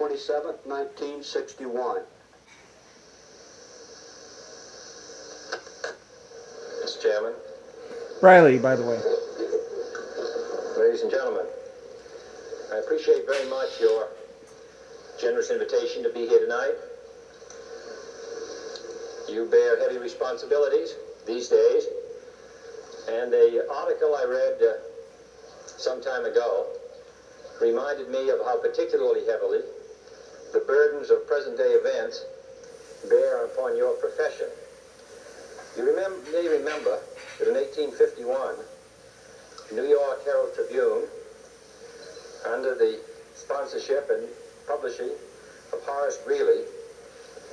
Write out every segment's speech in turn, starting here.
27th, 1961. Mr. Chairman. Briley, by the way. Ladies and gentlemen, I appreciate very much your generous invitation to be here tonight. You bear heavy responsibilities these days, and the article I read some time ago reminded me of how particularly heavily the burdens of present-day events bear upon your profession. You may remember that in 1851, New York Herald Tribune, under the sponsorship and publishing of Horace Greeley,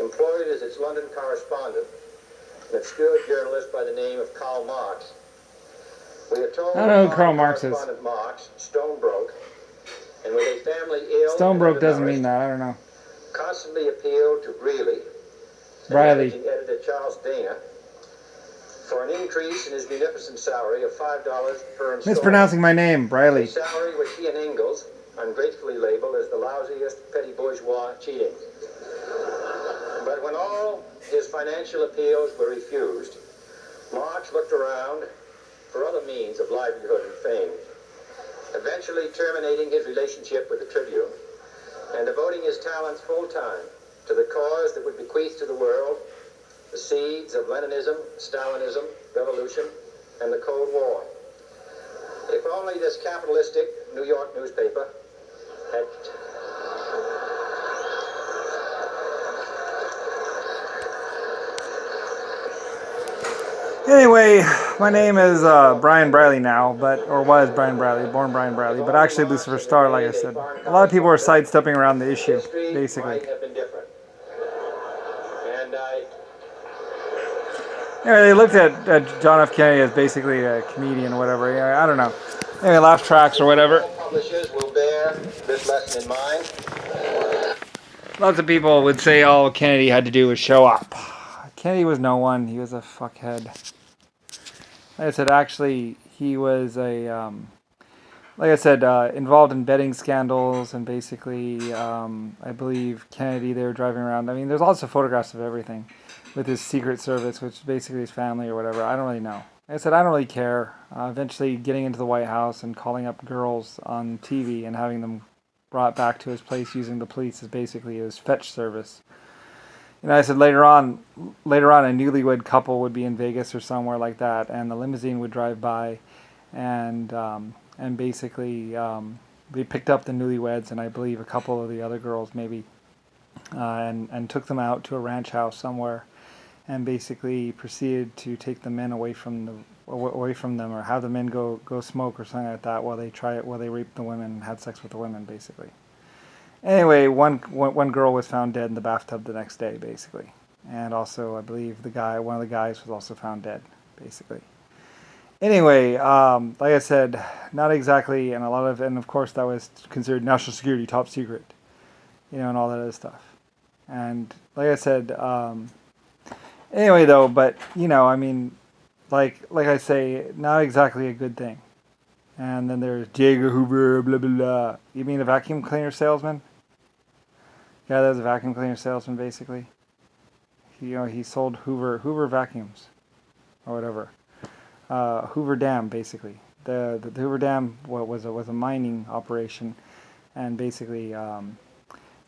employed as its London correspondent an obscure journalist by the name of Karl Marx. We are told I don't know who Karl Marx is. correspondent Marx, stone broke, and with a family ill, Stone broke doesn't mean that. I don't know. constantly appealed to Greeley, Briley. managing editor Charles Dana, for an increase in his munificent salary of $5 per installment. Mispronouncing my name, A Briley. salary which he and Ingalls ungratefully labeled as the lousiest petty bourgeois cheating. But when all his financial appeals were refused, Marx looked around for other means of livelihood and fame, eventually terminating his relationship with the Tribune and devoting his talents full-time to the cause that would bequeath to the world the seeds of Leninism, Stalinism, revolution, and the Cold War. If only this capitalistic New York newspaper had... Anyway, my name is Brian Briley now, or was Brian Briley, born Brian Briley, but actually Lucifer Starr, like I said. A lot of people are sidestepping around the issue, basically. might have been different. And Anyway, they looked at John F. Kennedy as basically a comedian or whatever. I don't know. Anyway, laugh tracks or whatever. publishers will bear this lesson in mind. Lots of people would say all Kennedy had to do was show up. Kennedy was no one. He was a fuckhead. Like I said, actually, he was involved in betting scandals, and basically, I believe Kennedy, they were driving around. I mean, there's lots of photographs of everything with his Secret Service, which is basically his family or whatever. I don't really know. Like I said, I don't really care. Eventually getting into the White House and calling up girls on TV and having them brought back to his place using the police is basically his fetch service. You know, I said later on, a newlywed couple would be in Vegas or somewhere like that, and the limousine would drive by, and basically they picked up the newlyweds and I believe a couple of the other girls maybe, and took them out to a ranch house somewhere, and basically proceeded to take the men away from them, or have the men go smoke or something like that while they raped the women and had sex with the women, basically. Anyway, one girl was found dead in the bathtub the next day, basically, and also I believe one of the guys was also found dead, basically. Anyway, like I said, not exactly, and of course that was considered national security, top secret, you know, and all that other stuff. And like I said, anyway though, but you know, I mean, like I say, not exactly a good thing. And then there's J. Edgar Hoover, blah blah blah. You mean a vacuum cleaner salesman? Yeah, that was a vacuum cleaner salesman, basically. He sold Hoover vacuums, or whatever. Hoover Dam, basically. The Hoover Dam was a mining operation, and basically,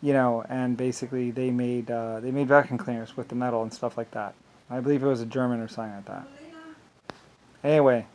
they made vacuum cleaners with the metal and stuff like that. I believe it was a German or something like that. Anyway.